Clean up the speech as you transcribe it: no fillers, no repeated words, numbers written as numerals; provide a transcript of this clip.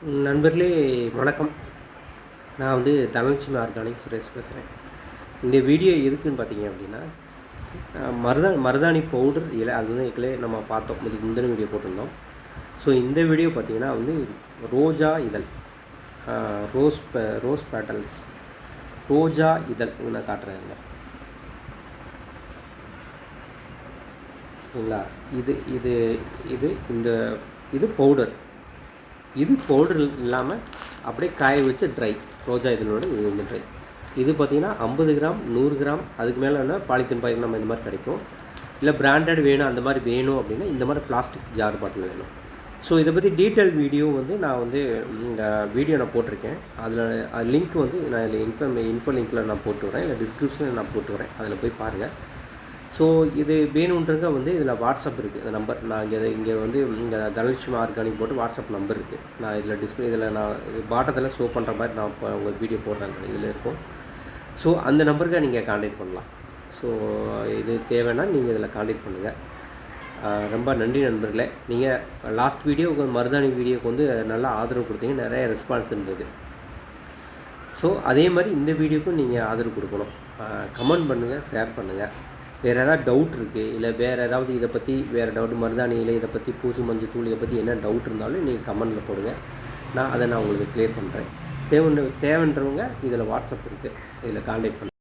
நண்பர்களே வணக்கம். நான் தனலட்சுமி ஆர்கானிக் சுரேஷ் பேசுகிறேன். இந்த வீடியோ எதுக்குன்னு பார்த்தீங்க அப்படின்னா, மருதாணி பவுடர் இலை அது ஏற்கனவே நம்ம பார்த்தோம். இதுக்கு முந்தின வீடியோ போட்டிருந்தோம். ஸோ இந்த வீடியோ பார்த்தீங்கன்னா ரோஜா இதழ், ரோஸ் பேட்டல்ஸ், ரோஜா இதழ் நான் காட்டுறேங்க. சரிங்களா? இது இது இது இந்த இது பவுடர். இது பவுடர் இல்லாமல் அப்படியே காய வச்சு ட்ரை ரோஜா இதழோட இது ட்ரை. இது பார்த்திங்கன்னா 50 கிராம் 100 கிராம் அதுக்கு மேலே வேணால் பாலித்தீன் பாக்கெட் நம்ம இந்த மாதிரி கிடைக்கும். இல்லை பிராண்டட் வேணும் அந்த மாதிரி வேணும் அப்படின்னா இந்த மாதிரி பிளாஸ்டிக் ஜார் பாட்டில் வேணும். ஸோ இதை பற்றி டீட்டெயில் வீடியோ நான் இந்த வீடியோ நான் போட்டிருக்கேன். அது லிங்க் நான் இதில் இன்ஃபோ லிங்க்கில் நான் போட்டு வரேன், இல்லை டிஸ்கிரிப்ஷனில் நான் போட்டு வரேன், அதில் போய் பாருங்கள். ஸோ இது வேணுன்றங்க இதில் வாட்ஸ்அப் இருக்குது. இந்த நம்பர் நான் இங்கே இங்கே தனலட்சுமி ஆர்கானிக் போட்டு வாட்ஸ்அப் நம்பர் இருக்குது. நான் இதில் இதில் நான் பாட்டத்தில் ஷோ பண்ணுற மாதிரி நான் இப்போ உங்களுக்கு வீடியோ போடுறேன், இதில் இருக்கும். ஸோ அந்த நம்பருக்கு நீங்கள் கான்டாக்ட் பண்ணலாம். ஸோ இது தேவைன்னா நீங்கள் இதில் கான்டாக்ட் பண்ணுங்கள். ரொம்ப நன்றி நண்பர்களே. நீங்கள் லாஸ்ட் வீடியோ மருதாணி வீடியோவுக்கு நல்லா ஆதரவு கொடுத்தீங்க, நிறைய ரெஸ்பான்ஸ் இருந்தது. ஸோ அதே மாதிரி இந்த வீடியோக்கும் நீங்கள் ஆதரவு கொடுக்கணும். கமெண்ட் பண்ணுங்கள், ஷேர் பண்ணுங்கள். வேறு ஏதாவது டவுட் இருக்குது, இல்லை வேறு ஏதாவது இதை பற்றி வேறு டவுட் மருதாணியில் இதை பற்றி பூசு மஞ்சள் தூள் இதை பற்றி என்ன டவுட் இருந்தாலும் நீங்கள் கமெண்டில் போடுங்க. நான் உங்களுக்கு க்ளியர் பண்ணுறேன். தேவைன்றவங்க இதில் வாட்ஸ்அப் இருக்குது, இதில் கான்டாக்ட் பண்ணுங்கள்.